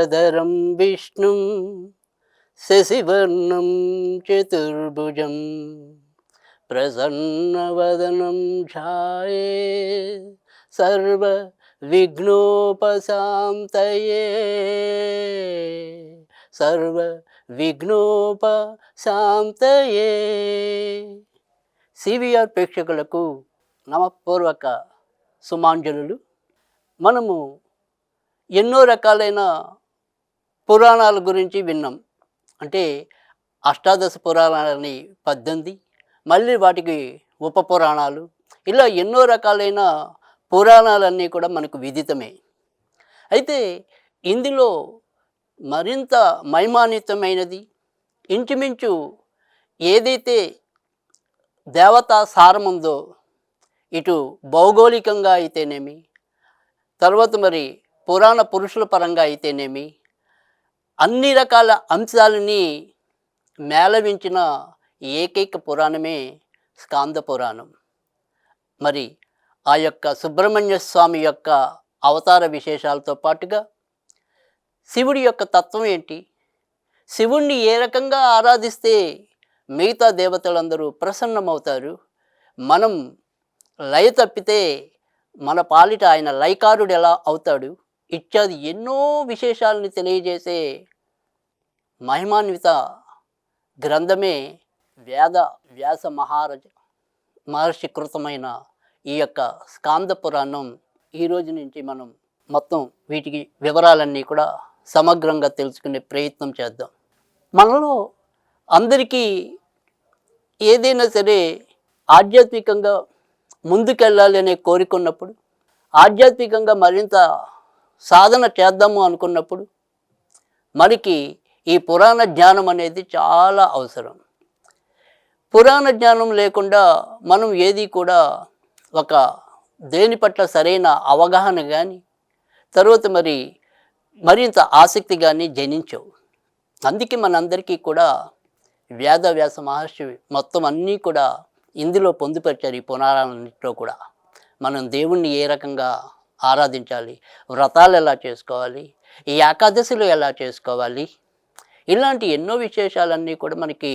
శుక్లాంబరధరం విష్ణుం శశివర్ణం చతుర్భుజం ప్రసన్నవదనం ఛాయే సర్వ విఘ్నోపశాంతయే సర్వ విఘ్నోపశాంతయే. సివిఆర్ ప్రేక్షకులకు నమపూర్వక సుమాంజలులు. మనము ఎన్నో రకాలైన పురాణాల గురించి విన్నాం. అంటే అష్టాదశ పురాణాలని 18, మళ్ళీ వాటికి ఉప పురాణాలు, ఇలా ఎన్నో రకాలైన పురాణాలన్నీ కూడా మనకు విదితమే. అయితే ఇందులో మరింత మహిమాన్వితమైనది, ఇంచుమించు ఏదైతే దేవతా సారం ఉందో, ఇటు భౌగోళికంగా అయితేనేమి, తర్వాత మరి పురాణ పురుషుల పరంగా అయితేనేమి, అన్ని రకాల అంశాలని మేళవించిన ఏకైక పురాణమే స్కాంద పురాణం. మరి ఆ యొక్క సుబ్రహ్మణ్య స్వామి యొక్క అవతార విశేషాలతో పాటుగా శివుడి యొక్క తత్వం ఏంటి, శివుణ్ణి ఏ రకంగా ఆరాధిస్తే మిగతా దేవతలందరూ ప్రసన్నమవుతారు, మనం లయ తప్పితే మన పాలిట ఆయన లయకారుడు ఎలా అవుతాడు, ఇత్యాది ఎన్నో విశేషాలని తెలియజేసే మహిమాన్విత గ్రంథమే వ్యాస మహర్షి కృతమైన ఈ యొక్క స్కాంద పురాణం. ఈరోజు నుంచి మనం మొత్తం వీటికి వివరాలన్నీ కూడా సమగ్రంగా తెలుసుకునే ప్రయత్నం చేద్దాం. మనలో అందరికీ ఏదైనా సరే ఆధ్యాత్మికంగా ముందుకెళ్ళాలి అనే కోరుకున్నప్పుడు, ఆధ్యాత్మికంగా మరింత సాధన చేద్దాము అనుకున్నప్పుడు మనకి ఈ పురాణ జ్ఞానం అనేది చాలా అవసరం. పురాణ జ్ఞానం లేకుండా మనం ఏది కూడా ఒక దేని పట్ల సరైన అవగాహన కానీ, తర్వాత మరింత ఆసక్తి కానీ జనించవు. అందుకే మనందరికీ కూడా వ్యాస మహర్షి మొత్తం అన్నీ కూడా ఇందులో పొందుపరిచారు. ఈ పురాణాలన్నింటిలో కూడా మనం దేవుణ్ణి ఏ రకంగా ఆరాధించాలి, వ్రతాలు ఎలా చేసుకోవాలి, ఈ ఏకాదశిలో ఎలా చేసుకోవాలి, ఇలాంటి ఎన్నో విశేషాలన్నీ కూడా మనకి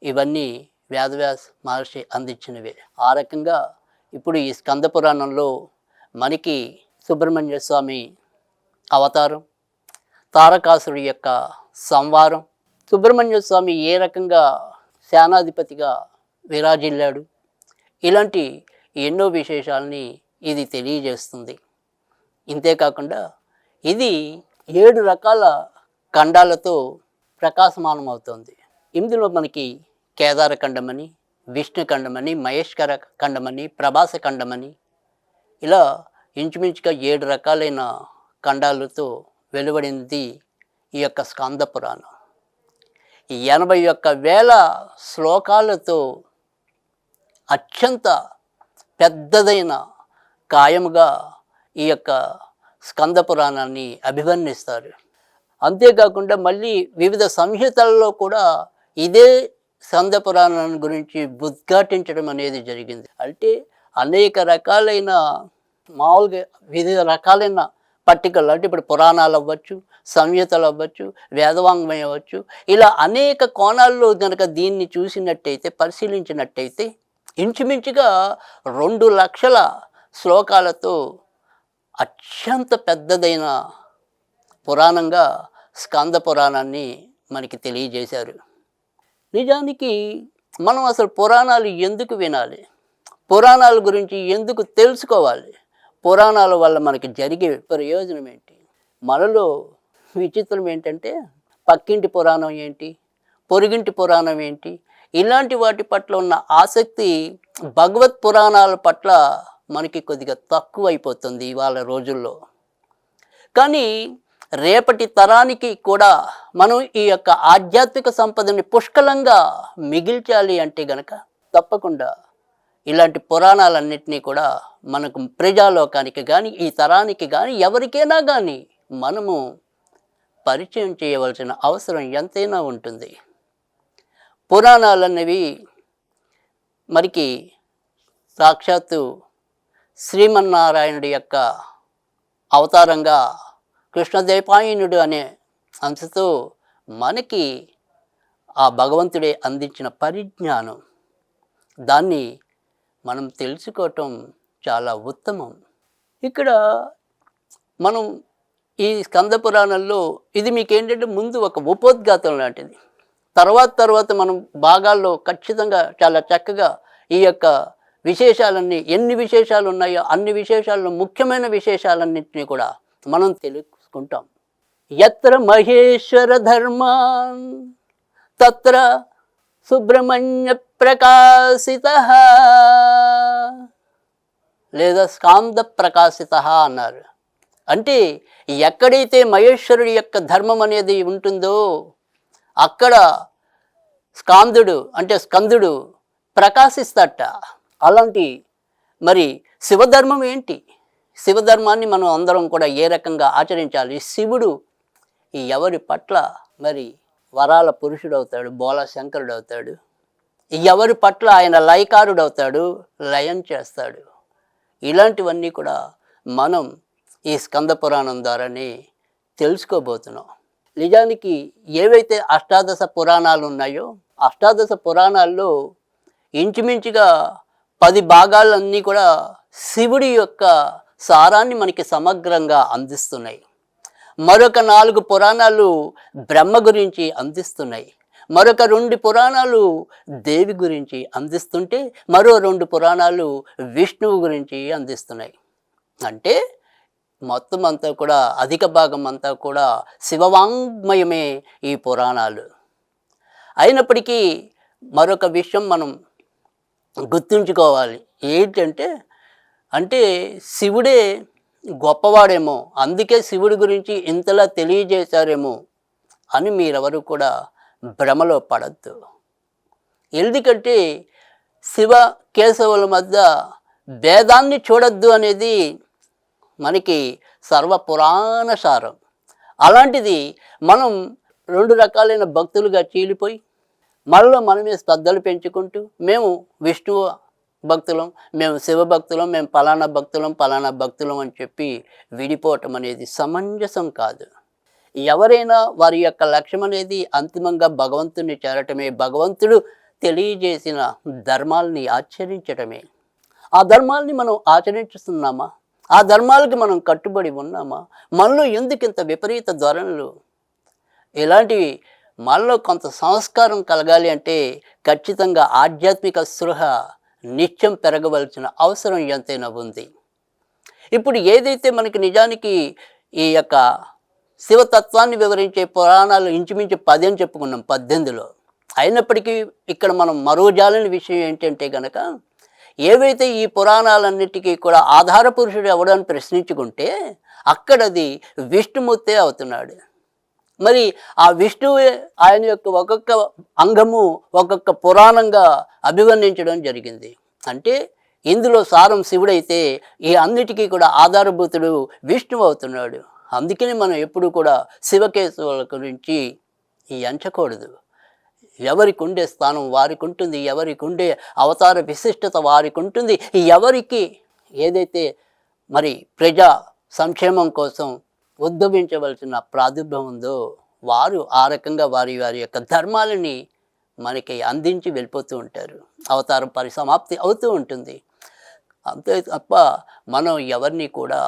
ఇవన్నీ వ్యాస మహర్షి అందించినవే. ఆ రకంగా ఇప్పుడు ఈ స్కంద పురాణంలో మనకి సుబ్రహ్మణ్య స్వామి అవతారం, తారకాసుడి యొక్క సంవారం, సుబ్రహ్మణ్య స్వామి ఏ రకంగా సేనాధిపతిగా విరాజిల్లాడు, ఇలాంటి ఎన్నో విశేషాలని ఇది తెలియజేస్తుంది. ఇంతేకాకుండా ఇది 7 రకాల ఖండాలతో ప్రకాశమానం అవుతుంది. ఇందులో మనకి కేదార ఖండమని, విష్ణు ఖండమని, మహేశ్వర ఖండమని, ప్రభాస ఖండమని, ఇలా ఇంచుమించుగా 7 రకాలైన ఖండాలతో వెలువడింది ఈ యొక్క స్కాంద పురాణం. 81,000 శ్లోకాలతో అత్యంత పెద్దదైన కాయముగా ఈ యొక్క స్కంద పురాణాన్ని అభివర్ణిస్తారు. అంతేకాకుండా మళ్ళీ వివిధ సంహితలలో కూడా ఇదే స్కంద పురాణం గురించి ఉద్ఘాటించడం అనేది జరిగింది. అంటే అనేక రకాలైన మామూలుగా వివిధ రకాలైన పట్టికలు, అంటే ఇప్పుడు పురాణాలు అవ్వచ్చు, సంహితలు అవ్వచ్చు, వేదవాంగ్మయం అవ్వచ్చు, ఇలా అనేక కోణాల్లో కనుక దీన్ని చూసినట్టయితే, పరిశీలించినట్టయితే ఇంచుమించుగా 2 లక్షల శ్లోకాలతో అత్యంత పెద్దదైన పురాణంగా స్కంద పురాణాన్ని మనకి తెలియజేశారు. నిజానికి మనం అసలు పురాణాలు ఎందుకు వినాలి, పురాణాల గురించి ఎందుకు తెలుసుకోవాలి, పురాణాల వల్ల మనకి జరిగే ప్రయోజనం ఏంటి? మనలో విచిత్రం ఏంటంటే పక్కింటి పురాణం ఏంటి, పొరుగింటి పురాణం ఏంటి, ఇలాంటి వాటి పట్ల ఉన్న ఆసక్తి భగవత్ పురాణాల పట్ల మనకి కొద్దిగా తక్కువ అయిపోతుంది ఇవాళ రోజుల్లో. కానీ రేపటి తరానికి కూడా మనం ఈ యొక్క ఆధ్యాత్మిక సంపదని పుష్కలంగా మిగిల్చాలి అంటే గనక తప్పకుండా ఇలాంటి పురాణాలన్నింటినీ కూడా మనకు ప్రజాలోకానికి కానీ, ఈ తరానికి కానీ, ఎవరికైనా కానీ మనము పరిచయం చేయవలసిన అవసరం ఎంతైనా ఉంటుంది. పురాణాలన్నవి మనకి సాక్షాత్తు శ్రీమన్నారాయణుడి యొక్క అవతారంగా కృష్ణద్వైపాయనుడు అనే అంశతో మనకి ఆ భగవంతుడే అందించిన పరిజ్ఞానం, దాన్ని మనం తెలుసుకోవటం చాలా ఉత్తమం. ఇక్కడ మనం ఈ స్కంద పురాణంలో ఇది మీకేంటంటే ముందు ఒక ఉపోద్ఘాతం లాంటిది. తర్వాత మనం భాగాల్లో ఖచ్చితంగా చాలా చక్కగా ఈ యొక్క విశేషాలన్నీ, ఎన్ని విశేషాలు ఉన్నాయో అన్ని విశేషాల్లో ముఖ్యమైన విశేషాలన్నింటినీ కూడా మనం తెలుసుకుంటాం. యత్ర మహేశ్వర ధర్మాన్ తత్ర సుబ్రహ్మణ్య ప్రకాశిత లేదా స్కాంద ప్రకాశిత అన్నారు. అంటే ఎక్కడైతే మహేశ్వరుడి యొక్క ధర్మం అనేది ఉంటుందో అక్కడ స్కందుడు ప్రకాశిస్తాట. అలాంటి మరి శివధర్మం ఏంటి? శివధర్మాన్ని మనం అందరం కూడా ఏ రకంగా ఆచరించాలి? శివుడు ఎవరి పట్ల మరి వరాల పురుషుడు అవుతాడు, బోలా శంకరుడు అవుతాడు. ఎవరి పట్ల ఆయన లయకారుడు అవుతాడు, లయం చేస్తాడు. ఇలాంటివన్నీ కూడా మనం ఈ స్కంద పురాణం ద్వారానే తెలుసుకోబోతున్నాం. నిజానికి ఏవైతే అష్టాదశ పురాణాలు ఉన్నాయో అష్టాదశ పురాణాల్లో ఇంచుమించుగా 10 భాగాలన్నీ కూడా శివుడి యొక్క సారాన్ని మనకి సమగ్రంగా అందిస్తున్నాయి. మరొక 4 పురాణాలు బ్రహ్మ గురించి అందిస్తున్నాయి. మరొక 2 పురాణాలు దేవి గురించి అందిస్తుంటే మరో 2 పురాణాలు విష్ణువు గురించి అందిస్తున్నాయి. అంటే మొత్తం అంతా కూడా అధిక భాగం అంతా కూడా శివవాంగ్మయమే ఈ పురాణాలు. అయినప్పటికీ మరొక విషయం మనం గుర్తుంచుకోవాలి. ఏంటంటే శివుడే గొప్పవాడేమో, అందుకే శివుడి గురించి ఇంతలా తెలియజేశారేమో అని మీరెవరు కూడా భ్రమలో పడద్దు. ఎందుకంటే శివ కేశవుల మధ్య భేదాన్ని చూడొద్దు అనేది మనకి సర్వపురాణ సారం. అలాంటిది మనం 2 రకాలైన భక్తులుగా చీలిపోయి మనమే శ్రద్ధలు పెంచుకుంటూ మేము విష్ణువు భక్తులం, మేము శివ భక్తులం, మేము పలానా భక్తులం అని చెప్పి విడిపోవటం అనేది సమంజసం కాదు. ఎవరైనా వారి యొక్క లక్ష్యం అనేది అంతిమంగా భగవంతుని చేరటమే, భగవంతుడు తెలియజేసిన ధర్మాల్ని ఆచరించటమే. ఆ ధర్మాల్ని మనం ఆచరించుతున్నామా? ఆ ధర్మాలకి మనం కట్టుబడి ఉన్నామా? మనలో ఎందుకు ఇంత విపరీత ధోరణులు? ఇలాంటివి మనలో కొంత సంస్కారం కలగాలి అంటే ఖచ్చితంగా ఆధ్యాత్మిక స్పృహ నిత్యం పెరగవలసిన అవసరం ఎంతైనా ఉంది. ఇప్పుడు ఏదైతే మనకి నిజానికి ఈ యొక్క శివతత్వాన్ని వివరించే పురాణాలు ఇంచుమించు 10 అని చెప్పుకున్నాం 18లో. అయినప్పటికీ ఇక్కడ మనం మరోజాలని విషయం ఏంటంటే కనుక ఏవైతే ఈ పురాణాలన్నిటికీ కూడా ఆధార పురుషుడు ఎవడని ప్రశ్నించుకుంటే అక్కడది విష్ణుమూర్తే అవుతున్నాడు. మరి ఆ విష్ణువే ఆయన యొక్క ఒక్కొక్క అంగము ఒక్కొక్క పురాణంగా అభివర్ణించడం జరిగింది. అంటే ఇందులో సారం శివుడైతే ఈ అన్నిటికీ కూడా ఆధారభూతుడు విష్ణువు అవుతున్నాడు. అందుకని మనం ఎప్పుడు కూడా శివకేశవుల గురించి ఎంచకూడదు. ఎవరికి ఉండే స్థానం వారికి ఉంటుంది, ఎవరికి ఉండే అవతార విశిష్టత వారికి ఉంటుంది. ఎవరికి ఏదైతే మరి ప్రజా సంక్షేమం కోసం ఉద్భవించవలసిన ప్రాదుర్భం ఉందో వారు ఆ రకంగా వారి యొక్క ధర్మాలని మనకి అందించి వెళ్ళిపోతూ ఉంటారు. అవతారం పరిసమాప్తి అవుతూ ఉంటుంది. అంతే తప్ప మనం ఎవరిని కూడా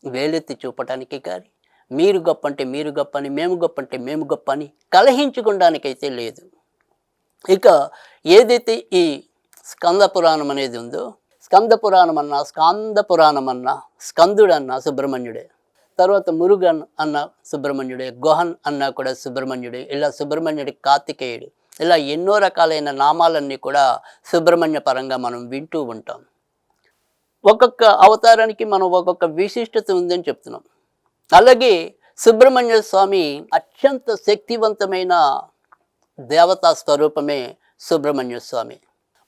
వేలెత్తి చూపటానికి కానీ మీరు గొప్ప అంటే మీరు గొప్ప అని, మేము గొప్ప అంటే మేము గొప్ప అని కలహించుకోవడానికైతే లేదు. ఇక ఏదైతే ఈ స్కంద పురాణం అనేది ఉందో, స్కంద పురాణం అన్నా స్కందుడన్నా సుబ్రహ్మణ్యుడే, తర్వాత మురుగన్ అన్న సుబ్రహ్మణ్యుడే, గుహన్ అన్నా కూడా సుబ్రహ్మణ్యుడే, ఇలా సుబ్రహ్మణ్యుడి కార్తికేయుడు, ఇలా ఎన్నో రకాలైన నామాలన్నీ కూడా సుబ్రహ్మణ్య పరంగా మనం వింటూ ఉంటాం. ఒక్కొక్క అవతారానికి మనం ఒక్కొక్క విశిష్టత ఉందని చెప్తున్నాం. అలాగే సుబ్రహ్మణ్య స్వామి అత్యంత శక్తివంతమైన దేవతా స్వరూపమే సుబ్రహ్మణ్య స్వామి,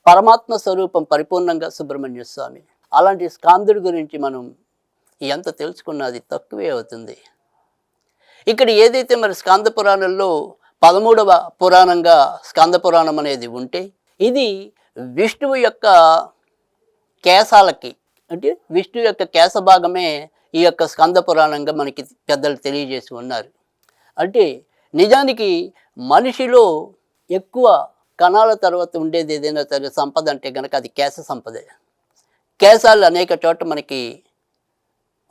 పరమాత్మ స్వరూపం పరిపూర్ణంగా సుబ్రహ్మణ్య స్వామి. అలాంటి స్కాందుడి గురించి మనం ఎంత తెలుసుకున్నది తక్కువే అవుతుంది. ఇక్కడ ఏదైతే మరి స్కంద పురాణంలో 13వ పురాణంగా స్కంద పురాణం అనేది ఉంటే ఇది విష్ణువు యొక్క కేశాలకి, అంటే విష్ణు యొక్క కేశ భాగమే ఈ యొక్క స్కంద పురాణంగా మనకి పెద్దలు తెలియజేసి ఉన్నారు. అంటే నిజానికి మనిషిలో ఎక్కువ కణాల తర్వాత ఉండేది ఏదైనా సరే సంపద అంటే కనుక అది కేశ సంపదే. కేశాలు అనేక చోట్ల మనకి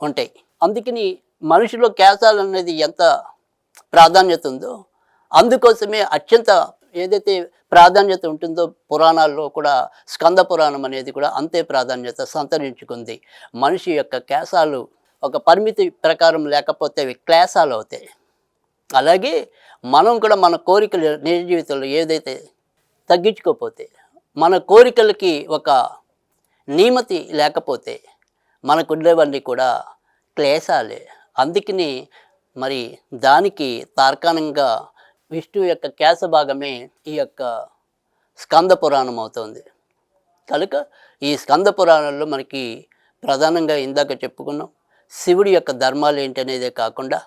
ఉంటాయి. అందుకని మనిషిలో కేశాలు అనేది ఎంత ప్రాధాన్యత ఉందో అందుకోసమే అత్యంత ఏదైతే ప్రాధాన్యత ఉంటుందో పురాణాల్లో కూడా స్కంద పురాణం అనేది కూడా అంతే ప్రాధాన్యత సంతరించుకుంది. మనిషి యొక్క కేశాలు ఒక పరిమితి ప్రకారం లేకపోతే అవి క్లేశాలు అవుతాయి. అలాగే మనం కూడా మన కోరికలు నిజ జీవితంలో ఏదైతే తగ్గించుకోకపోతే, మన కోరికలకి ఒక నియమతి లేకపోతే మనకుండేవన్నీ కూడా క్లేశాలే. అందుకని మరి దానికి తార్కాణంగా విష్ణువు యొక్క కేశ భాగమే ఈ యొక్క స్కంద పురాణం అవుతుంది. కనుక ఈ స్కంద పురాణంలో మనకి ప్రధానంగా ఇందాక చెప్పుకున్నాం శివుడి యొక్క ధర్మాలు ఏంటనేదే కాకుండా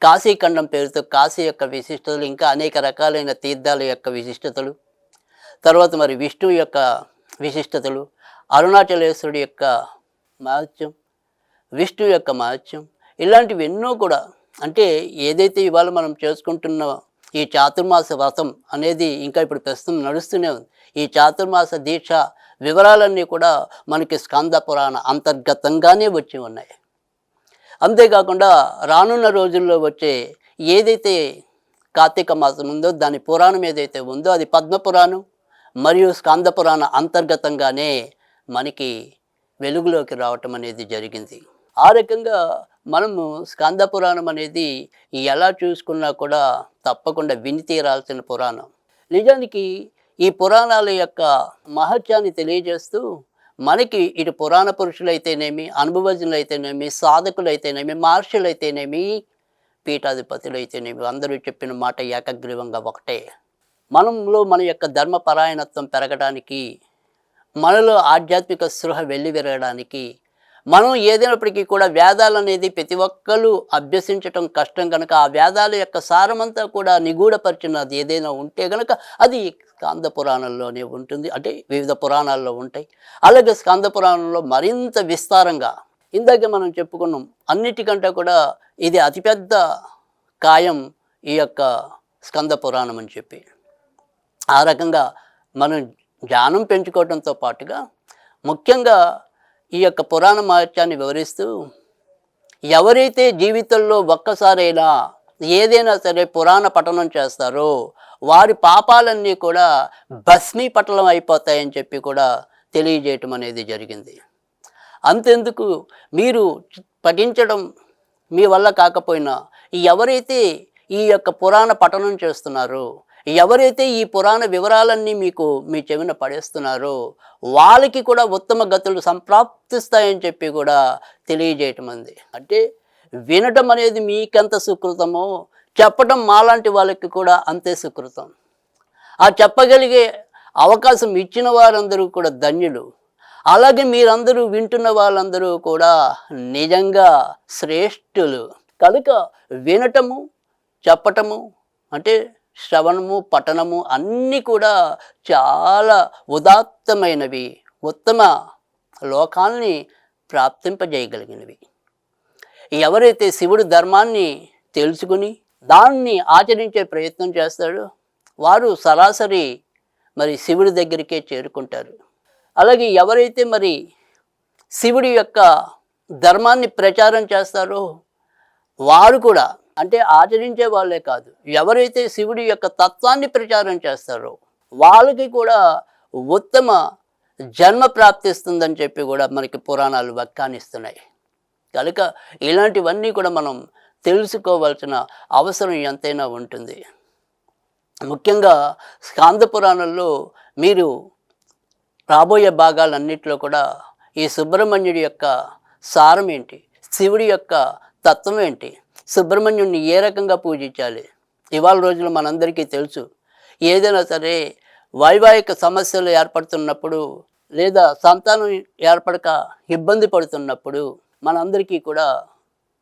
కాశీఖండం పేరుతో కాశీ యొక్క విశిష్టతలు, ఇంకా అనేక రకాలైన తీర్థాల యొక్క విశిష్టతలు, తర్వాత మరి విష్ణువు యొక్క విశిష్టతలు, అరుణాచలేశ్వరుడి యొక్క మహత్యం, విష్ణువు యొక్క మహత్యం, ఇలాంటివి ఎన్నో కూడా. అంటే ఏదైతే ఇవాళ మనం చేసుకుంటున్న ఈ చాతుర్మాస వ్రతం అనేది ఇంకా ఇప్పుడు ప్రస్తుతం నడుస్తూనే ఉంది. ఈ చాతుర్మాస దీక్ష వివరాలన్నీ కూడా మనకి స్కంద పురాణ అంతర్గతంగానే వచ్చి ఉన్నాయి. అంతేకాకుండా రానున్న రోజుల్లో వచ్చే ఏదైతే కార్తీక మాసం ఉందో దాని పురాణం ఏదైతే ఉందో అది పద్మపురాణం మరియు స్కంద పురాణ అంతర్గతంగానే మనకి వెలుగులోకి రావటం అనేది జరిగింది. ఆ రకంగా మనము స్కంద పురాణం అనేది ఎలా చూసుకున్నా కూడా తప్పకుండా విని తీరాల్సిన పురాణం. నిజానికి ఈ పురాణాల యొక్క మహత్యాన్ని తెలియజేస్తూ మనకి ఇటు పురాణ పురుషులైతేనేమి, అనుభవజ్ఞులైతేనేమి, సాధకులైతేనేమి, మహర్షులైతేనేమి, పీఠాధిపతులైతేనేమి అందరూ చెప్పిన మాట ఏకగ్రీవంగా ఒకటే. మనలో మన యొక్క ధర్మపరాయణత్వం పెరగడానికి, మనలో ఆధ్యాత్మిక స్పృహ వెల్లివిరగడానికి, మనం ఏదైనప్పటికీ కూడా వేదాలు అనేది ప్రతి ఒక్కరు అభ్యసించటం కష్టం కనుక ఆ వేదాల యొక్క సారమంతా కూడా నిగూఢపరిచినది ఏదైనా ఉంటే కనుక అది స్కంద పురాణంలోనే ఉంటుంది. అంటే వివిధ పురాణాల్లో ఉంటాయి. అలాగే స్కంద పురాణంలో మరింత విస్తారంగా ఇందాక మనం చెప్పుకున్నాం, అన్నిటికంటే కూడా ఇది అతిపెద్ద కాయం ఈ యొక్క స్కంద పురాణం అని చెప్పి. ఆ రకంగా మనం జ్ఞానం పెంచుకోవడంతో పాటుగా ముఖ్యంగా ఈ యొక్క పురాణ మహత్యాన్ని వివరిస్తూ ఎవరైతే జీవితంలో ఒక్కసారైనా ఏదైనా సరే పురాణ పఠనం చేస్తారో వారి పాపాలన్నీ కూడా భస్మీపటలం అయిపోతాయని చెప్పి కూడా తెలియజేయటం అనేది జరిగింది. అంతెందుకు, మీరు పఠించడం మీ వల్ల కాకపోయినా ఎవరైతే ఈ యొక్క పురాణ పఠనం చేస్తున్నారో, ఎవరైతే ఈ పురాణ వివరాలన్నీ మీకు మీ చెవిన పడేస్తున్నారో వాళ్ళకి కూడా ఉత్తమ గతులు సంప్రాప్తిస్తాయని చెప్పి కూడా తెలియజేయటం అంది. అంటే వినటం అనేది మీకెంత సుకృతమో చెప్పటం మాలాంటి వాళ్ళకి కూడా అంతే సుకృతం. ఆ చెప్పగలిగే అవకాశం ఇచ్చిన వారందరూ కూడా ధన్యులు. అలాగే మీరందరూ వింటున్న వాళ్ళందరూ కూడా నిజంగా శ్రేష్ఠులు. కనుక వినటము, చెప్పటము అంటే శ్రవణము, పఠనము అన్నీ కూడా చాలా ఉదాత్తమైనవి, ఉత్తమ లోకాల్ని ప్రాప్తింపజేయగలిగినవి. ఎవరైతే శివుడి ధర్మాన్ని తెలుసుకుని దాన్ని ఆచరించే ప్రయత్నం చేస్తాడో వారు సరాసరి మరి శివుడి దగ్గరికే చేరుకుంటారు. అలాగే ఎవరైతే మరి శివుడి యొక్క ధర్మాన్ని ప్రచారం చేస్తారో వారు కూడా, అంటే ఆచరించే వాళ్ళే కాదు, ఎవరైతే శివుడి యొక్క తత్వాన్ని ప్రచారం చేస్తారో వాళ్ళకి కూడా ఉత్తమ జన్మ ప్రాప్తిస్తుందని చెప్పి కూడా మనకి పురాణాలు వ్యాఖ్యానిస్తున్నాయి. కనుక ఇలాంటివన్నీ కూడా మనం తెలుసుకోవాల్సిన అవసరం ఎంతైనా ఉంటుంది. ముఖ్యంగా స్కంద పురాణంలో మీరు రాబోయే భాగాలన్నింటిలో కూడా ఈ సుబ్రహ్మణ్యుడి యొక్క సారం ఏంటి, శివుడి యొక్క తత్వం ఏంటి, సుబ్రహ్మణ్యుడిని ఏ రకంగా పూజించాలి. ఇవాళ రోజుల్లో మనందరికీ తెలుసు, ఏదైనా సరే వైవాహిక సమస్యలు ఏర్పడుతున్నప్పుడు లేదా సంతానం ఏర్పడక ఇబ్బంది పడుతున్నప్పుడు మనందరికీ కూడా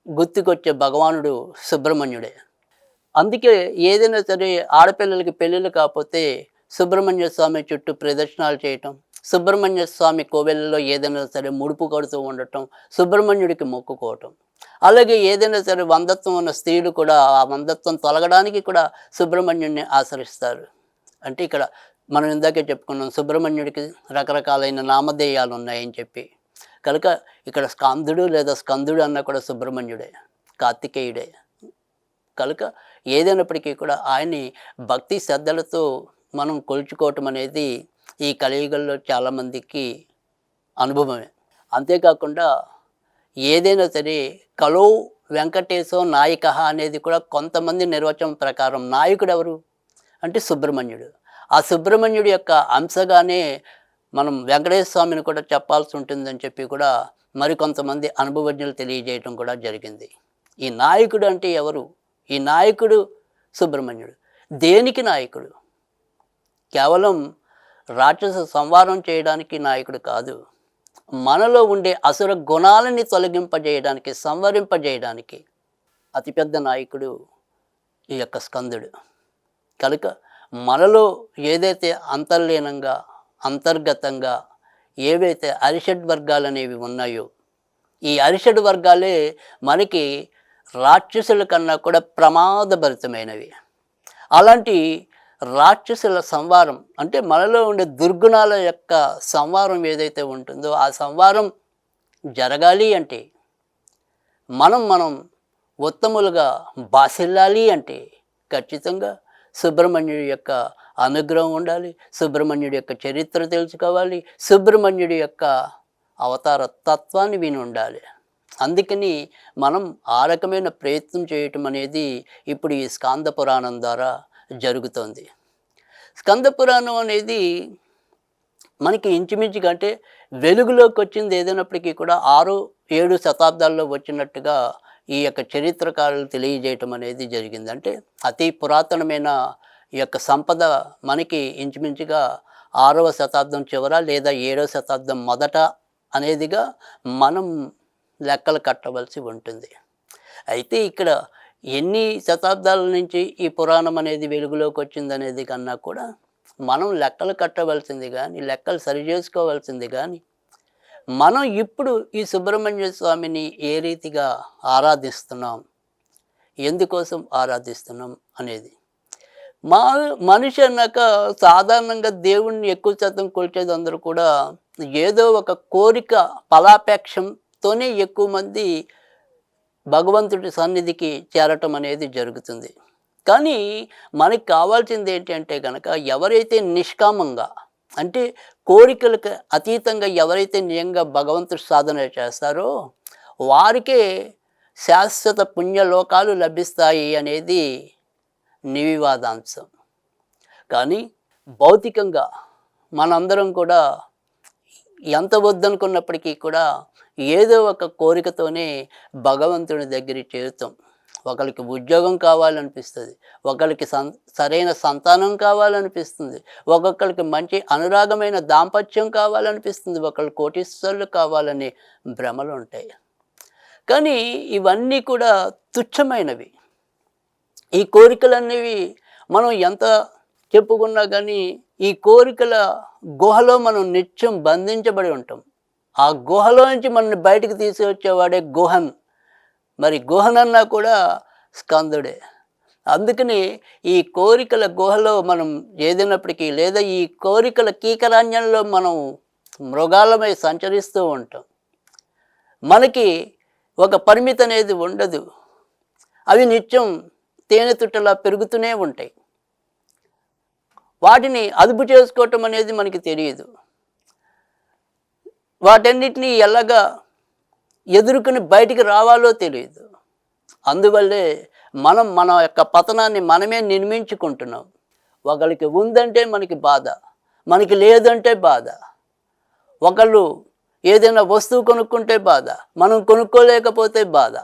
గుర్తుకొచ్చే భగవానుడు సుబ్రహ్మణ్యుడే. అందుకే ఏదైనా సరే ఆడపిల్లలకి పెళ్ళిళ్ళు కాకపోతే సుబ్రహ్మణ్య స్వామి చుట్టూ ప్రదర్శనలు చేయటం, సుబ్రహ్మణ్య స్వామి కోవెలలో ఏదైనా సరే ముడుపు కడుతూ ఉండటం, సుబ్రహ్మణ్యుడికి మొక్కుకోవటం. అలాగే ఏదైనా సరే వందత్వం ఉన్న స్త్రీలు కూడా ఆ వందత్వం తొలగడానికి కూడా సుబ్రహ్మణ్యుడిని ఆశ్రయిస్తారు. అంటే ఇక్కడ మనం ఇందాకే చెప్పుకున్నాం, సుబ్రహ్మణ్యుడికి రకరకాలైన నామధేయాలు ఉన్నాయని చెప్పి. కనుక ఇక్కడ స్కందుడు లేదా స్కందుడు అన్న కూడా సుబ్రహ్మణ్యుడే, కార్తికేయుడే. కనుక ఏదైనప్పటికీ కూడా ఆయన్ని భక్తి శ్రద్ధలతో మనం కొలుచుకోవటం అనేది ఈ కలియుగంలో చాలామందికి అనుభవమే. అంతేకాకుండా ఏదైనా సరే కలో వెంకటేశో నాయకః అనేది కూడా కొంతమంది నిర్వచనం ప్రకారం నాయకుడు ఎవరు అంటే సుబ్రహ్మణ్యుడు. ఆ సుబ్రహ్మణ్యుడి యొక్క అంశగానే మనం వెంకటేశ్వర స్వామిని కూడా చెప్పాల్సి ఉంటుందని చెప్పి కూడా మరికొంతమంది అనుభవజ్ఞులు తెలియజేయటం కూడా జరిగింది. ఈ నాయకుడు అంటే ఎవరు? ఈ నాయకుడు సుబ్రహ్మణ్యుడు. దేనికి నాయకుడు? కేవలం రాక్షస సంహారం చేయడానికి నాయకుడు కాదు, మనలో ఉండే అసుర గుణాలని తొలగింపజేయడానికి, సంవరింపజేయడానికి అతిపెద్ద నాయకుడు ఈ యొక్క స్కందుడు. కనుక మనలో ఏదైతే అంతర్లీనంగా అంతర్గతంగా ఏవైతే అరిషడ్ వర్గాలు అనేవి ఉన్నాయో, ఈ అరిషడ్ వర్గాలే మనకి రాక్షసుల కన్నా కూడా ప్రమాదభరితమైనవి. అలాంటి రాక్షసుల సంవారం అంటే మనలో ఉండే దుర్గుణాల యొక్క సంవారం ఏదైతే ఉంటుందో ఆ సంవారం జరగాలి అంటే మనం ఉత్తములుగా బాసిల్లాలి అంటే ఖచ్చితంగా సుబ్రహ్మణ్యుడి యొక్క అనుగ్రహం ఉండాలి, సుబ్రహ్మణ్యుడి యొక్క చరిత్ర తెలుసుకోవాలి, సుబ్రహ్మణ్యుడి యొక్క అవతార తత్వాన్ని విని ఉండాలి. అందుకని మనం ఆ రకమైన ప్రయత్నం చేయటం అనేది ఇప్పుడు ఈ స్కాంద పురాణం ద్వారా జరుగుతోంది. స్కంద పురాణం అనేది మనకి ఇంచుమించుగా అంటే వెలుగులోకి వచ్చింది ఏదైనప్పటికీ కూడా 6-7 శతాబ్దాల్లో వచ్చినట్టుగా ఈ యొక్క చరిత్రకారులు తెలియజేయటం అనేది జరిగింది. అంటే అతి పురాతనమైన ఈ యొక్క సంపద మనకి ఇంచుమించుగా 6వ శతాబ్దం చివర లేదా 7వ శతాబ్దం మొదట అనేదిగా మనం లెక్కలు కట్టవలసి ఉంటుంది. అయితే ఇక్కడ ఎన్ని శతాబ్దాల నుంచి ఈ పురాణం అనేది వెలుగులోకి వచ్చిందనేది కన్నా కూడా మనం లెక్కలు కట్టవలసింది కానీ, లెక్కలు సరిచేసుకోవాల్సింది కానీ, మనం ఇప్పుడు ఈ సుబ్రహ్మణ్య స్వామిని ఏ రీతిగా ఆరాధిస్తున్నాం, ఎందుకోసం ఆరాధిస్తున్నాం అనేది. మనిషి అన్నాక సాధారణంగా దేవుణ్ణి ఎక్కువ శాతం కొలిచేది అందరూ కూడా ఏదో ఒక కోరిక ఫలాపేక్షంతోనే ఎక్కువ మంది భగవంతుడి సన్నిధికి చేరటం అనేది జరుగుతుంది. కానీ మనకి కావాల్సింది ఏంటి అంటే కనుక ఎవరైతే నిష్కామంగా అంటే కోరికలకు అతీతంగా ఎవరైతే నిజంగా భగవంతుడి సాధన చేస్తారో వారికే శాశ్వత పుణ్యలోకాలు లభిస్తాయి అనేది నిర్వివాదాంశం. కానీ భౌతికంగా మనందరం కూడా ఎంత వద్దనుకున్నప్పటికీ కూడా ఏదో ఒక కోరికతోనే భగవంతుని దగ్గరికి చేరుతాం. ఒకరికి ఉద్యోగం కావాలనిపిస్తుంది, ఒకరికి సరైన సంతానం కావాలనిపిస్తుంది, ఒక్కొక్కరికి మంచి అనురాగమైన దాంపత్యం కావాలనిపిస్తుంది, ఒకళ్ళు కోటీశ్వరులు కావాలనే భ్రమలు ఉంటాయి. కానీ ఇవన్నీ కూడా తుచ్చమైనవి. ఈ కోరికలనేవి మనం ఎంత చెప్పుకున్నా కానీ ఈ కోరికల గుహలో మనం నిత్యం బంధించబడి ఉంటాం. ఆ గుహలో నుంచి మనల్ని బయటకు తీసుకొచ్చేవాడే గుహన్. మరి గుహనన్నా కూడా స్కందుడే. అందుకని ఈ కోరికల గుహలో మనం ఏదైనప్పటికీ లేదా ఈ కోరికల కీకరాన్యంలో మనం మృగాలమై సంచరిస్తూ ఉంటాం. మనకి ఒక పరిమితి అనేది ఉండదు. అవి నిత్యం తేనె తుట్టలా పెరుగుతూనే ఉంటాయి. వాటిని అదుపు చేసుకోవటం అనేది మనకి తెలియదు. వాటన్నిటినీ ఎలాగా ఎదుర్కొని బయటికి రావాలో తెలియదు. అందువల్లే మన యొక్క పతనాన్ని మనమే నిర్మించుకుంటున్నాం. ఒకరికి ఉందంటే మనకి బాధ, మనకి లేదంటే బాధ. ఒకళ్ళు ఏదైనా వస్తువు కొనుక్కుంటే బాధ, మనం కొనుక్కోలేకపోతే బాధ.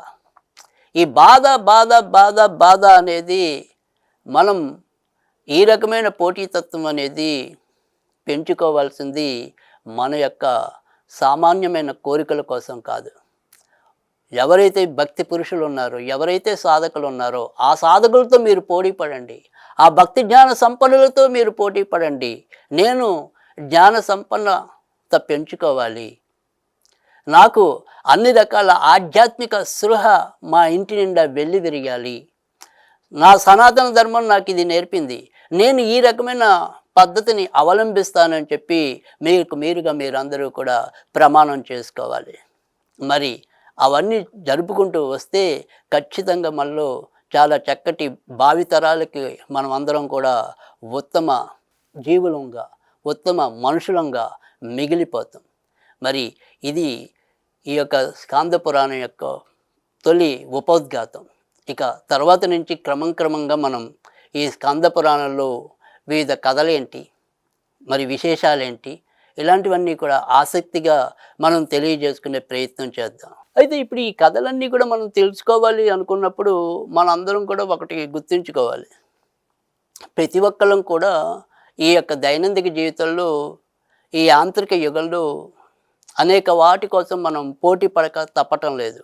ఈ బాధ బాధ బాధ బాధ అనేది మనం ఈ రకమైన పోటీతత్వం అనేది పెంచుకోవాల్సింది మన యొక్క సామాన్యమైన కోరికల కోసం కాదు. ఎవరైతే భక్తి పురుషులు ఉన్నారో, ఎవరైతే సాధకులు ఉన్నారో ఆ సాధకులతో మీరు పోటీ పడండి, ఆ భక్తి జ్ఞాన సంపన్నులతో మీరు పోటీ పడండి. నేను జ్ఞాన సంపన్నత పెంచుకోవాలి. నాకు అన్ని రకాల ఆధ్యాత్మిక స్పృహ మా ఇంటి నిండా వెల్లివిరియాలి. నా సనాతన ధర్మం నాకు ఇది నేర్పింది. నేను ఈ రకమైన పద్ధతిని అవలంబిస్తానని చెప్పి మీరుగా మీరందరూ కూడా ప్రమాణం చేసుకోవాలి. మరి అవన్నీ జరుపుకుంటూ వస్తే ఖచ్చితంగా మనలో చాలా చక్కటి భావితరాలకి మనం అందరం కూడా ఉత్తమ జీవులంగా, ఉత్తమ మనుషులంగా మిగిలిపోతాం. మరి ఇది ఈ యొక్క స్కాంద పురాణం యొక్క తొలి ఉపోద్ఘాతం. ఇక తర్వాత నుంచి క్రమంగా మనం ఈ స్కంద పురాణంలో వివిధ కథలేంటి, మరి విశేషాలేంటి, ఇలాంటివన్నీ కూడా ఆసక్తిగా మనం తెలియజేసుకునే ప్రయత్నం చేద్దాం. అయితే ఇప్పుడు ఈ కథలన్నీ కూడా మనం తెలుసుకోవాలి అనుకున్నప్పుడు మనందరం కూడా ఒకటి గుర్తుంచుకోవాలి. ప్రతి ఒక్కళ్ళం కూడా ఈ యొక్క దైనందిక జీవితంలో ఈ యాంత్రిక యుగంలో అనేక వాటి కోసం మనం పోటీ పడక తప్పటం లేదు.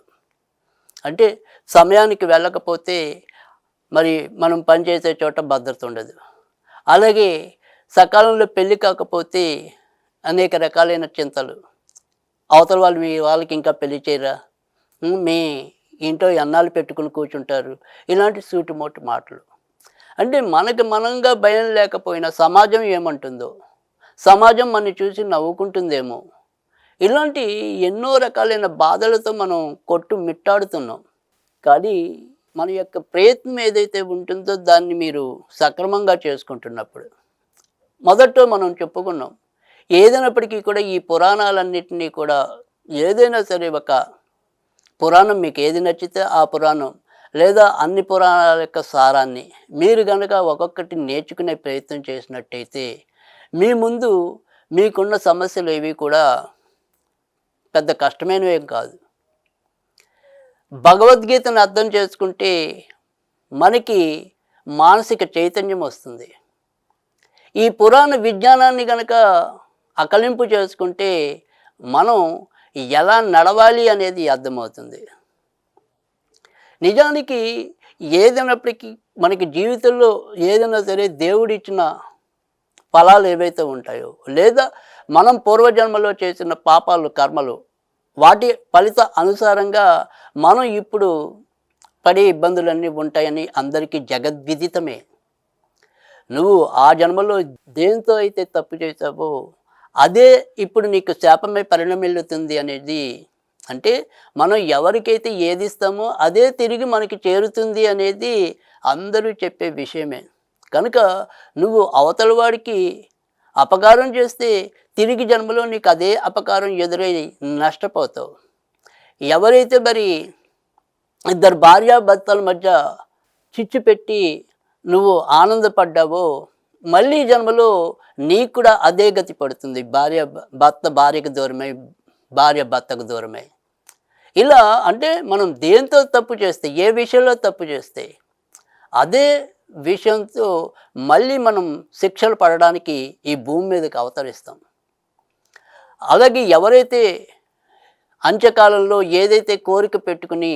అంటే సమయానికి వెళ్ళకపోతే మరి మనం పనిచేసే చోట భద్రత ఉండదు. అలాగే సకాలంలో పెళ్ళి కాకపోతే అనేక రకాలైన చింతలు. అవతల వాళ్ళు మీ వాళ్ళకి ఇంకా పెళ్లి చేయరా, మీ ఇంట్లో ఎన్నాళ్ళు పెట్టుకుని కూర్చుంటారు, ఇలాంటి సూటిమోటి మాటలు. అంటే మనకి మనంగా భయం లేకపోయినా సమాజం ఏమంటుందో, సమాజం మనని చూసి నవ్వుకుంటుందేమో, ఇలాంటి ఎన్నో రకాలైన బాధలతో మనం మిట్టాడుతున్నాం. కానీ మన యొక్క ప్రయత్నం ఏదైతే ఉంటుందో దాన్ని మీరు సక్రమంగా చేసుకుంటున్నప్పుడు, మొదట్లో మనం చెప్పుకున్నాం, ఏదైనప్పటికీ కూడా ఈ పురాణాలన్నింటినీ కూడా ఏదైనా సరే ఒక పురాణం మీకు ఏది నచ్చితే ఆ పురాణం లేదా అన్ని పురాణాల యొక్క సారాన్ని మీరు కనుక ఒక్కొక్కటి నేర్చుకునే ప్రయత్నం చేసినట్టయితే మీ ముందు మీకున్న సమస్యలు ఏవి కూడా పెద్ద కష్టమైనవేం కాదు. భగవద్గీతను అర్థం చేసుకుంటే మనకి మానసిక చైతన్యం వస్తుంది. ఈ పురాణ విజ్ఞానాన్ని కనుక అకలింపు చేసుకుంటే మనం ఎలా నడవాలి అనేది అర్థమవుతుంది. నిజానికి ఏదైనప్పటికీ మనకి జీవితంలో ఏదైనా సరే దేవుడిచ్చిన ఫలాలు ఏవైతే ఉంటాయో లేదా మనం పూర్వజన్మలో చేసిన పాపాలు కర్మలు వాటి ఫలిత అనుసారంగా మనం ఇప్పుడు పడే ఇబ్బందులన్నీ ఉంటాయని అందరికీ జగద్విదితమే. నువ్వు ఆ జన్మలో దేంతో అయితే తప్పు చేసావో అదే ఇప్పుడు నీకు శాపమై పరిణమిల్లుతుంది అనేది, అంటే మనం ఎవరికైతే ఏది ఇస్తామో అదే తిరిగి మనకి చేరుతుంది అనేది అందరూ చెప్పే విషయమే. కనుక నువ్వు అవతల వాడికి అపకారం చేస్తే తిరిగి జన్మలో నీకు అదే అపకారం ఎదురై నష్టపోతావు. ఎవరైతే మరి ఇద్దరు భార్యాభర్తల మధ్య చిచ్చు పెట్టి నువ్వు ఆనందపడ్డావో మళ్ళీ జన్మలో నీకు కూడా అదే గతి పడుతుంది. భర్త భార్యకు దూరమై, భార్య భర్తకు దూరమై. ఇలా అంటే మనం దేంతో తప్పు చేస్తే, ఏ విషయంలో తప్పు చేస్తే అదే విషయంతో మళ్ళీ మనం శిక్షలు పడడానికి ఈ భూమి మీదకి అవతరిస్తాం. అలాగే ఎవరైతే అంత్యకాలంలో ఏదైతే కోరిక పెట్టుకుని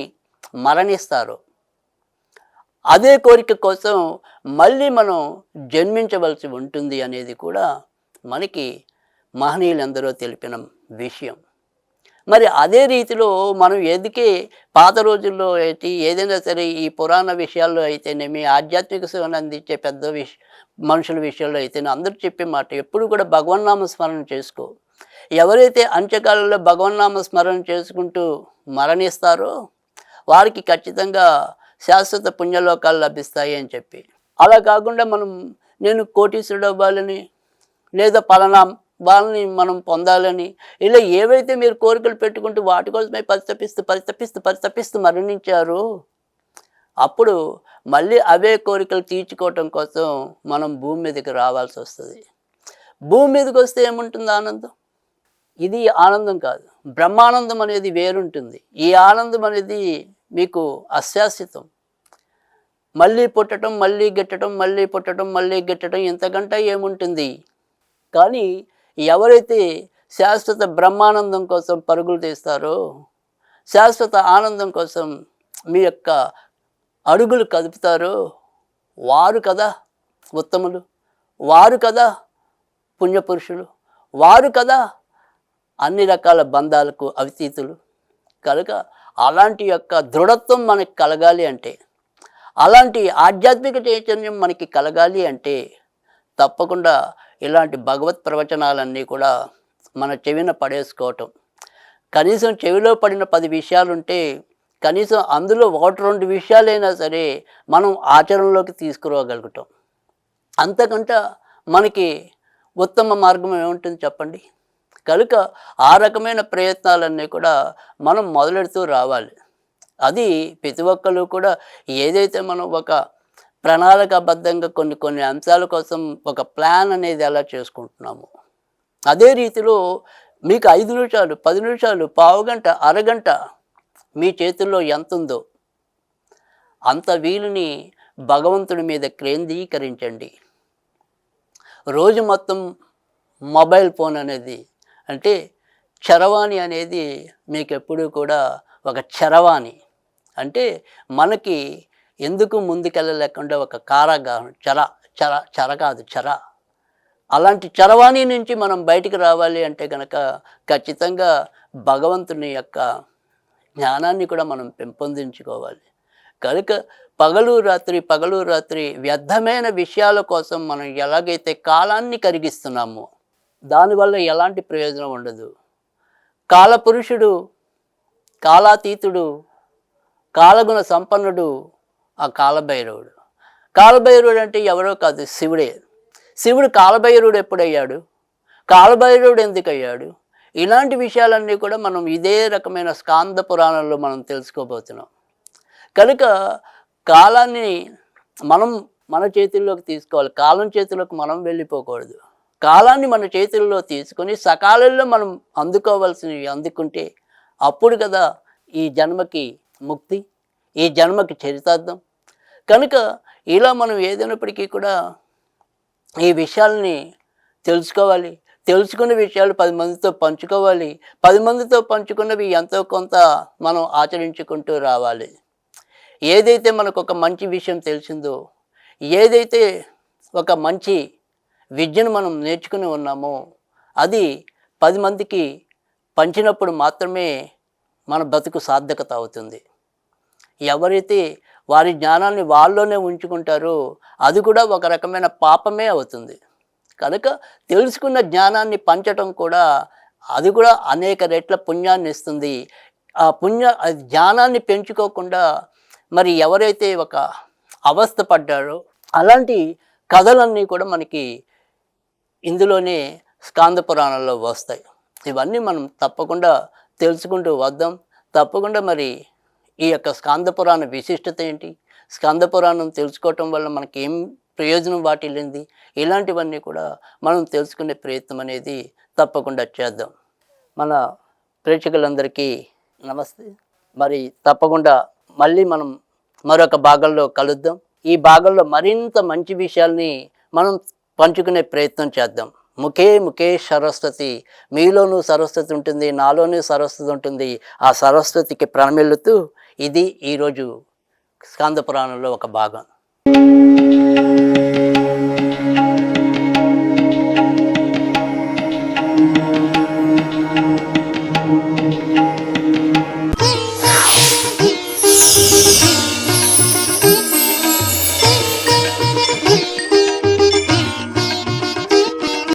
మరణిస్తారో అదే కోరిక కోసం మళ్ళీ మనం జన్మించవలసి ఉంటుంది అనేది కూడా మనకి మహనీయులందరూ తెలిపిన విషయం. మరి అదే రీతిలో మనం ఎదికే పాత రోజుల్లో అయితే ఏదైనా సరే ఈ పురాణ విషయాల్లో అయితేనేమి, ఆధ్యాత్మిక సేవను అందించే పెద్ద మనుషుల విషయాల్లో అయితేనే అందరూ చెప్పే మాట ఎప్పుడు కూడా భగవన్నామ స్మరణ చేసుకో. ఎవరైతే అంత్యకాలంలో భగవన్నామ స్మరణ చేసుకుంటూ మరణిస్తారో వారికి ఖచ్చితంగా శాశ్వత పుణ్యలోకాలు లభిస్తాయి అని చెప్పి. అలా కాకుండా నేను కోటీశ్వరుడు అవ్వాలని లేదా పలానా వాళ్ళని మనం పొందాలని ఇలా ఏవైతే మీరు కోరికలు పెట్టుకుంటూ వాటి కోసమే పరితపిస్తూ మరణించారో అప్పుడు మళ్ళీ అవే కోరికలు తీర్చుకోవటం కోసం మనం భూమి మీదకి రావాల్సి వస్తుంది. భూమి మీదకి వస్తే ఏముంటుంది? ఆనందం. ఇది ఆనందం కాదు, బ్రహ్మానందం అనేది వేరుంటుంది. ఈ ఆనందం అనేది మీకు అశాశ్వతం. మళ్ళీ పుట్టడం, మళ్ళీ గిట్టడం, మళ్ళీ పుట్టడం, మళ్ళీ గిట్టడం, ఇంతకంటే ఏముంటుంది? కానీ ఎవరైతే శాశ్వత బ్రహ్మానందం కోసం పరుగులు తీస్తారో, శాశ్వత ఆనందం కోసం మీ యొక్క అడుగులు కదుపుతారో వారు కదా ఉత్తములు, వారు కదా పుణ్యపురుషులు, వారు కదా అన్ని రకాల బంధాలకు అతీతులు. కనుక అలాంటి యొక్క దృఢత్వం మనకి కలగాలి అంటే, అలాంటి ఆధ్యాత్మిక చైతన్యం మనకి కలగాలి అంటే తప్పకుండా ఇలాంటి భగవత్ ప్రవచనాలన్నీ కూడా మన చెవిన పడేసుకోవటం. కనీసం చెవిలో పడిన 10 విషయాలుంటే కనీసం అందులో 1, 2 విషయాలైనా సరే మనం ఆచరణలోకి తీసుకురాగలుగుతాం. అంతకంటే మనకి ఉత్తమ మార్గం ఏముంటుంది చెప్పండి? కనుక ఆ రకమైన ప్రయత్నాలన్నీ కూడా మనం మొదలెడుతూ రావాలి. అది ప్రతి ఒక్కళ్ళు కూడా ఏదైతే మనం ఒక ప్రణాళికాబద్ధంగా కొన్ని అంశాల కోసం ఒక ప్లాన్ అనేది ఎలా చేసుకుంటున్నామో, అదే రీతిలో మీకు 5 నిమిషాలు, 10 నిమిషాలు, పావుగంట, అరగంట మీ చేతుల్లో ఎంతుందో అంత వీలుని భగవంతుడి మీద కేంద్రీకరించండి. రోజు మొత్తం మొబైల్ ఫోన్ అనేది అంటే చరవాణి అనేది మీకు ఎప్పుడూ కూడా ఒక చరవాణి. అంటే మనకి ఎందుకు ముందుకెళ్ళలేకుండా ఒక కారాగారం చర కాదు చర. అలాంటి చరవాణి నుంచి మనం బయటికి రావాలి అంటే కనుక ఖచ్చితంగా భగవంతుని యొక్క జ్ఞానాన్ని కూడా మనం పెంపొందించుకోవాలి. కనుక పగలు రాత్రి వ్యర్థమైన విషయాల కోసం మనం ఎలాగైతే కాలాన్ని కరిగిస్తున్నామో దానివల్ల ఎలాంటి ప్రయోజనం ఉండదు. కాలపురుషుడు, కాలాతీతుడు, కాలగుణ సంపన్నుడు ఆ కాలభైరవుడు. కాలభైరవుడు అంటే ఎవరో కాదు, శివుడే. శివుడు కాలభైరవుడు ఎప్పుడయ్యాడు? కాలభైరవుడు ఎందుకు అయ్యాడు? ఇలాంటి విషయాలన్నీ కూడా మనం ఇదే రకమైన స్కాంద పురాణంలో మనం తెలుసుకోబోతున్నాం. కనుక కాలాన్ని మనం మన చేతుల్లోకి తీసుకోవాలి. కాలం చేతుల్లోకి మనం వెళ్ళిపోకూడదు. కాలాన్ని మన చేతుల్లో తీసుకొని సకాలంలో మనం అందుకోవాల్సినవి అందుకుంటే అప్పుడు కదా ఈ జన్మకి ముక్తి, ఈ జన్మకి చరితార్థం. కనుక ఇలా మనం ఏదైనప్పటికీ కూడా ఈ విషయాల్ని తెలుసుకోవాలి. తెలుసుకున్న విషయాలు 10 మందితో పంచుకోవాలి. 10 మందితో పంచుకున్నవి ఎంతో కొంత మనం ఆచరించుకుంటూ రావాలి. ఏదైతే మనకు ఒక మంచి విషయం తెలిసిందో, ఏదైతే ఒక మంచి విద్యను మనం నేర్చుకుని ఉన్నామో అది 10 మందికి పంచినప్పుడు మాత్రమే మన బతుకు సార్థకత అవుతుంది. ఎవరైతే వారి జ్ఞానాన్ని వాళ్ళలోనే ఉంచుకుంటారో అది కూడా ఒక రకమైన పాపమే అవుతుంది. కనుక తెలుసుకున్న జ్ఞానాన్ని పంచటం కూడా అది కూడా అనేక రెట్ల పుణ్యాన్ని ఇస్తుంది. ఆ జ్ఞానాన్ని పెంచుకోకుండా మరి ఎవరైతే ఒక అవస్థ పడ్డారో అలాంటి కథలన్నీ కూడా మనకి ఇందులోనే స్కాంద పురాణంలో వస్తాయి. ఇవన్నీ మనం తప్పకుండా తెలుసుకుంటూ వద్దాం. తప్పకుండా మరి ఈ యొక్క స్కాంద పురాణ విశిష్టత ఏంటి, స్కాంద పురాణం తెలుసుకోవటం వల్ల మనకి ఏం ప్రయోజనం వాటిల్లింది, ఇలాంటివన్నీ కూడా మనం తెలుసుకునే ప్రయత్నం అనేది తప్పకుండా చేద్దాం. మన ప్రేక్షకులందరికీ నమస్తే. మరి తప్పకుండా మళ్ళీ మనం మరొక భాగంలో కలుద్దాం. ఈ భాగంలో మరింత మంచి విషయాల్ని మనం పంచుకునే ప్రయత్నం చేద్దాం. ముఖే సరస్వతి, మీలోనూ సరస్వతి ఉంటుంది, నాలోనూ సరస్వతి ఉంటుంది. ఆ సరస్వతికి ప్రణమిల్లుతూ ఇది ఈరోజు స్కాంద పురాణంలో ఒక భాగం.